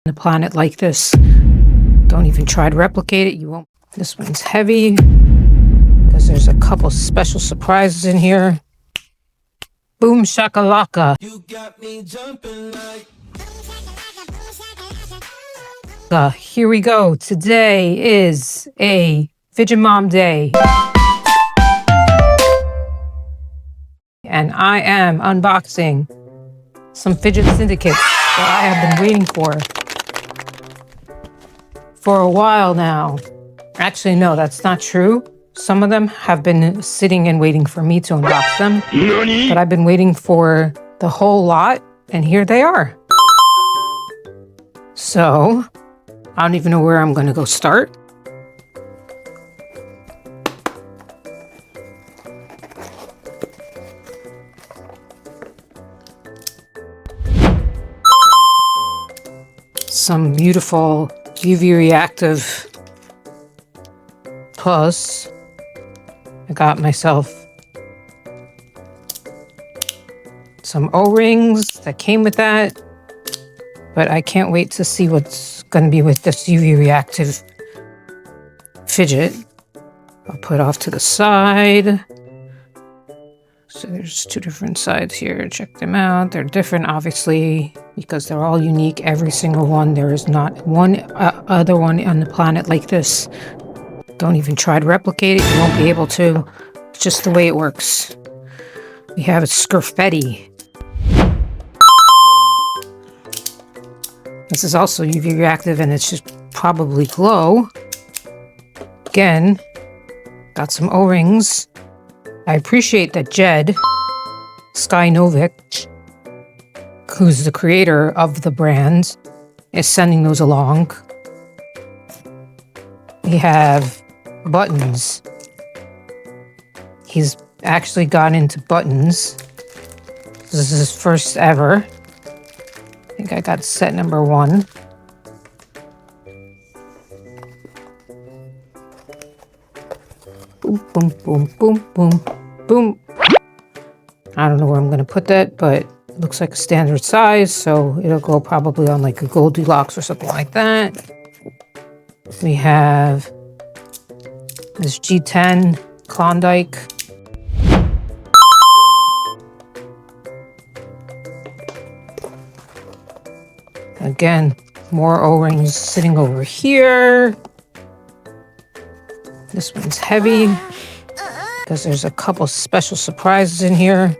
a planet like this. Don't even try to replicate it. You won't. This one's heavy because there's a couple special surprises in here. Boom shakalaka. You got me jumping like. Here we go. Today is a Fidget Mom Day. And I am unboxing some Fidget syndicates that I have been waiting for a while now. Actually, no, that's not true. Some of them have been sitting and waiting for me to unbox them. Nani? But I've been waiting for the whole lot, and here they are. So, I don't even know where I'm going to go start. Some beautiful UV reactive. Plus, I got myself some O-rings that came with that. But I can't wait to see what's going to be with this UV reactive fidget. I'll put off to the side. So there's two different sides here. Check them out. They're different, obviously, because they're all unique. Every single one. There is not one other one on the planet like this. Don't even try to replicate it. You won't be able to. It's just the way it works. We have a Skirfetti. This is also UV reactive, and it's just probably glow. Again, got some O-rings. I appreciate that Jed Skynovic, who's the creator of the brand, is sending those along. We have buttons. He's actually got into buttons. This is his first ever. I think I got set number 1. Boom, boom, boom, boom, boom, boom. I don't know where I'm going to put that, but it looks like a standard size, so it'll go probably on like a Goldilocks or something like that. We have this G10 Klondike. Again, more O-rings sitting over here. This one's heavy because there's a couple special surprises in here.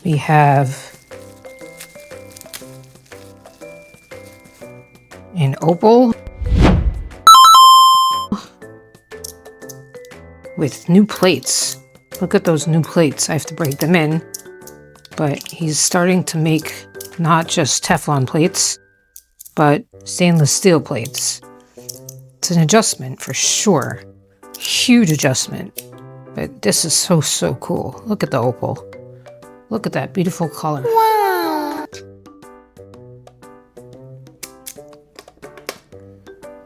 We have an opal with new plates. Look at those new plates. I have to break them in. But he's starting to make not just Teflon plates, but stainless steel plates. It's an adjustment for sure. Huge adjustment. But this is so, so cool. Look at the opal. Look at that beautiful color. Wow.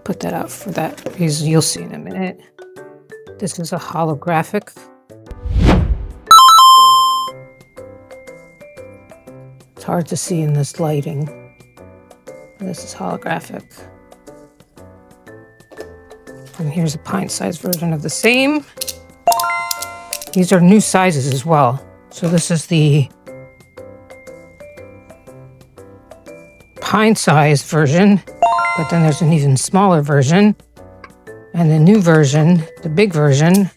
Put that out for that because you'll see in a minute. This is a holographic. It's hard to see in this lighting. This is holographic. And here's a pint-sized version of the same. These are new sizes as well. So this is the pint-sized version, but then there's an even smaller version. And the new version, the big version,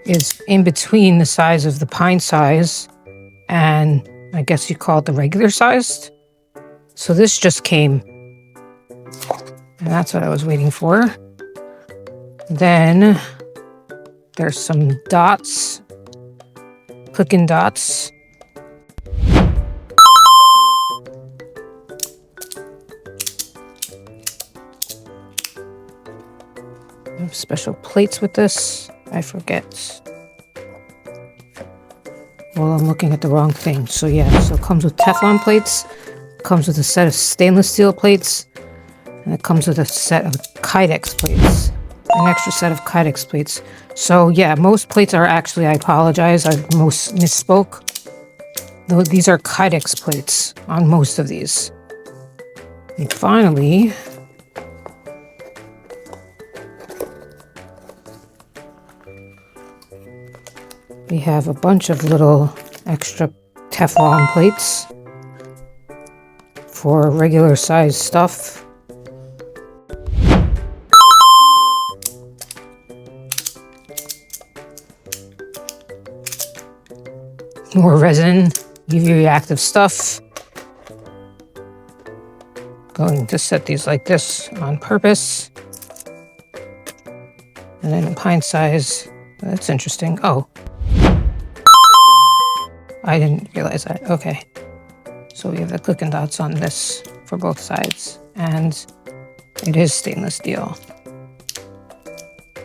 is in between the size of the pint size and I guess you call it the regular sized. So this just came. And that's what I was waiting for. Then there's some dots, klickin dots. I have special plates with this. I forget. Well, I'm looking at the wrong thing. So yeah, so it comes with Teflon plates, comes with a set of stainless steel plates, and it comes with a set of Kydex plates. An extra set of Kydex plates. So yeah, most plates are actually, I apologize, I misspoke. Though these are Kydex plates on most of these. And finally, we have a bunch of little extra Teflon plates for regular size stuff. More resin, UV reactive stuff. Going to set these like this on purpose. And then pint size, that's interesting. Oh, I didn't realize that. Okay. So we have the klickin dots on this for both sides. And it is stainless steel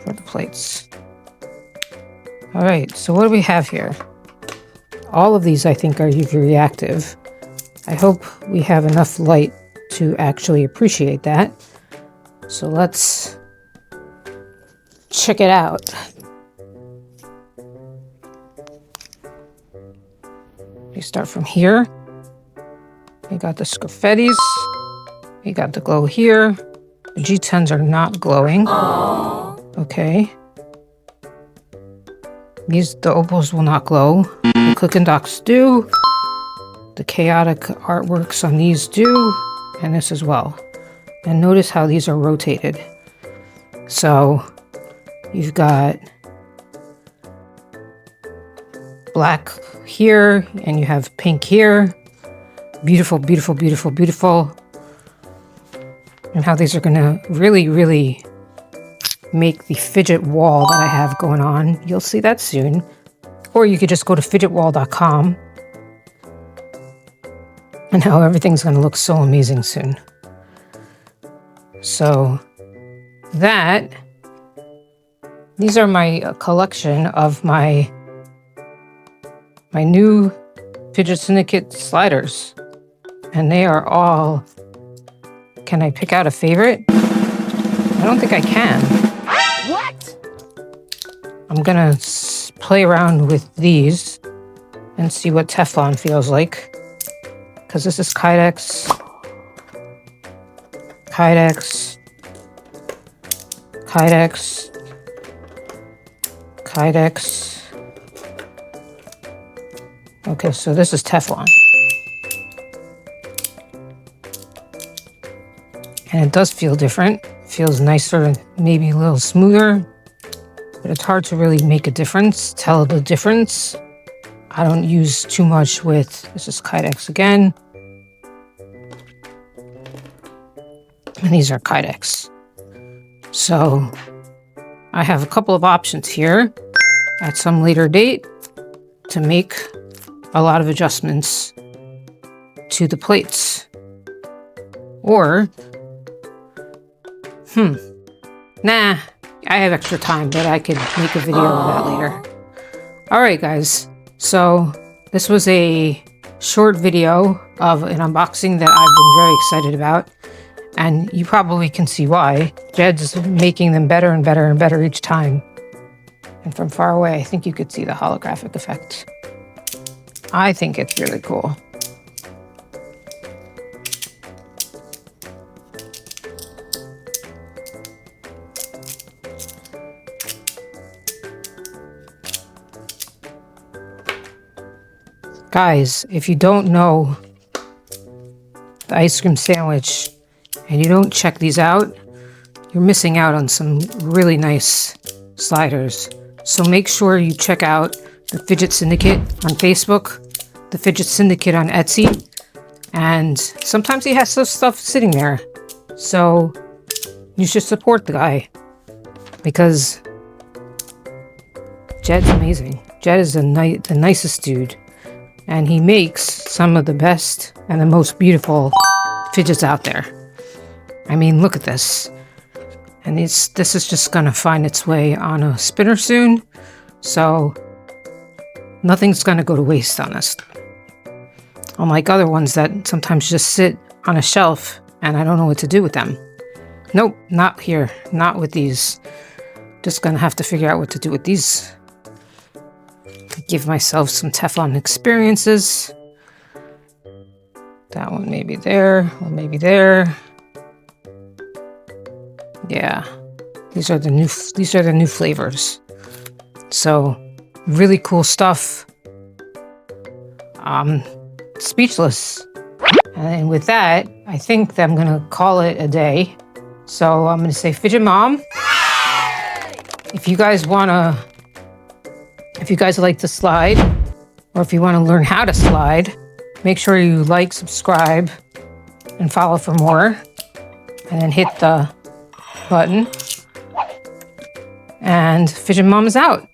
for the plates. All right, so what do we have here? All of these, I think, are UV reactive. I hope we have enough light to actually appreciate that. So let's check it out. We start from here. We got the sgraffettis. We got the glow here. The G10s are not glowing. Okay. The opals will not glow. The klickin dots do. The chaotic artworks on these do. And this as well. And notice how these are rotated. So you've got black here and you have pink here. Beautiful, beautiful, beautiful, beautiful. And how these are gonna really, really make the fidget wall that I have going on. You'll see that soon. Or you could just go to fidgetwall.com. And how everything's gonna look so amazing soon. So these are my collection of my new Fidget Syndicate sliders. And they are all, can I pick out a favorite? I don't think I can. What? I'm gonna play around with these and see what Teflon feels like. Because this is Kydex. Kydex. Kydex. Kydex. Okay, so this is Teflon. And it does feel different. Feels nicer, maybe a little smoother. But it's hard to really make a difference, tell the difference. I don't use too much with, this is Kydex again. And these are Kydex. So I have a couple of options here at some later date to make a lot of adjustments to the plates. Or, nah, I have extra time, but I could make a video of that later. All right, guys. So this was a short video of an unboxing that I've been very excited about. And you probably can see why. Jed's making them better and better and better each time. And from far away, I think you could see the holographic effect. I think it's really cool. Guys, if you don't know the ice cream sandwich and you don't check these out, you're missing out on some really nice sliders. So make sure you check out the Fidget Syndicate on Facebook, the Fidget Syndicate on Etsy, and sometimes he has some stuff sitting there. So you should support the guy because Jed's amazing. Jed is the nicest dude. And he makes some of the best and the most beautiful fidgets out there. I mean, look at this. And this is just gonna find its way on a spinner soon. So nothing's gonna go to waste on this. Unlike other ones that sometimes just sit on a shelf and I don't know what to do with them. Nope, not here, not with these. Just gonna have to figure out what to do with these. Give myself some Teflon experiences. That one maybe there, or maybe there. Yeah, these are the new flavors. So really cool stuff. Speechless. And with that, I think that I'm gonna call it a day. So I'm gonna say, Fidget Mom, if you guys like to slide, or if you want to learn how to slide, make sure you like, subscribe, and follow for more. And then hit the button. And Fidget Mom is out.